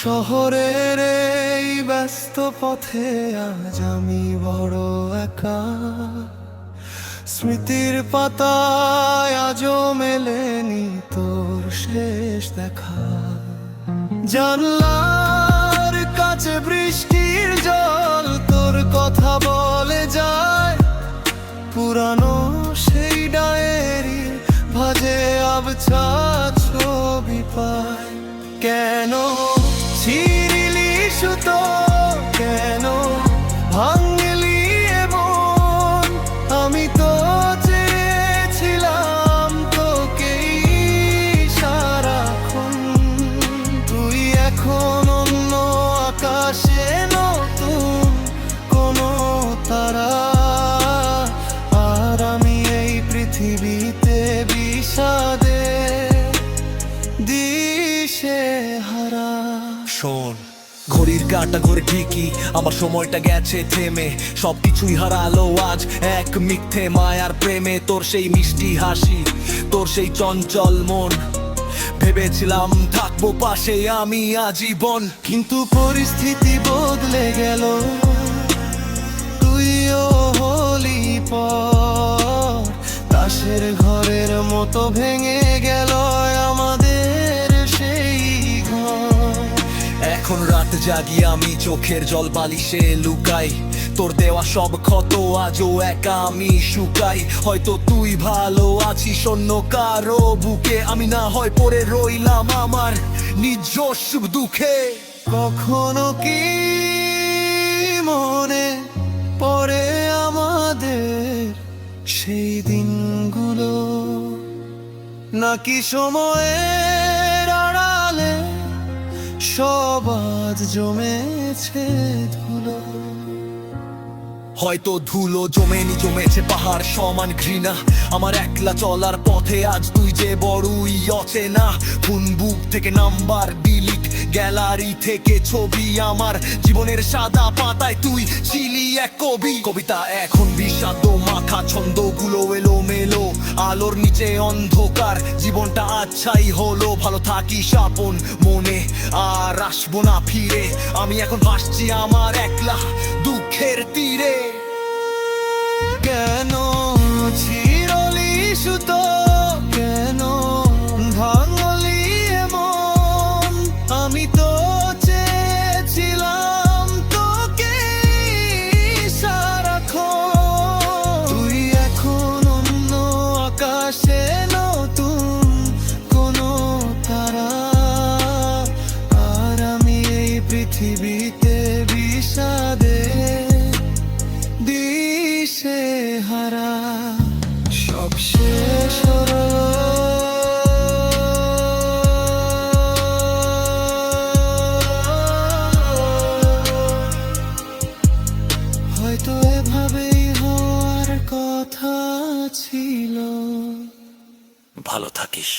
শহরের এই ব্যস্ত পথে আজ আমি বড় একা। স্মৃতির পাতায় আজও মেলেনি তোর শেষ দেখা। জানলার কাছে বৃষ্টির জল তোর কথা বলে যায়। পুরানো সেই ডায়েরি ভাজে আবছা ছবি পায়। কেন ছিঁড়িলি সুতো, কেন ভাঙলি এমন? আমি তো চেয়েছিলাম তোকেই সারাক্ষণ। তুই এখন অন্য আকাশে, নতুন কোনো তারা, আর আমি এই পৃথিবীতে বিষাদে দিশে হারা। শোন, ঘড়ির কাঁটা ঘুরে ঠিকই, আমার সময়টা গেছে থেমে। সবকিছুই হারালো আজ এক মিথ্যে মায়ার প্রেমে। তোর সেই মিষ্টি হাসি, তোর সেই চঞ্চল মন, ভেবেছিলাম থাকবো পাশে আমি আজীবন। কিন্তু পরিস্থিতি বদলে গেল, তুইও হলি পর। তাসের ঘরের মতো ভেঙে গেল আমাদের সেই ঘর। এখন রাত জাগি আমি, চোখের জল বালিশে লুকাই। তোর দেওয়া সব ক্ষত আজও একা আমি শুকাই। হয়তো তুই ভালো আছিস অন্য কারো বুকে, আমি না হয় পড়ে রইলাম আমার নিজস্ব দুঃখে। কখনো কি মনে পড়ে আমাদের সেই দিনগুলো, নাকি সময়ের আড়ালে সব আজ জমেছে ধুলো? হয়তো ধুলো জমেছে পাহাড় সমান ঘৃণা। আমার একলা চলার পথে আজ তুই যে বড়ই অচেনা। ফোন বুক থেকে নাম্বার ডিলিট, গ্যালারি থেকে ছবি। আমার জীবনের সাদা পাতায় তুই ছিলি এক কবি। কবিতা এখন বিষাদ মাখা, ছন্দগুলো এলো মেলো। আলোর নিচে অন্ধকার, জীবনটা আচ্ছাই হলো। ভালো থাকিস আপন মনে, আর আসবো না ফিরে। আমি এখন ভাসছি আমার একলা দুঃখের তীরে। কেন ছিঁড়লি সুতো, কেন ভাঙলি এমন? আমি তো চেয়েছিলাম তোকে সারাক্ষণ। তুই এখন অন্য আকাশে, নতুন কোনো তারা, আর আমি এই পৃথিবীতে বিষাদে দিশে হারা। সব শেষ হলো, হয়তো এভাবেই হওয়ার কথা ছিল। ভালো থাকিস।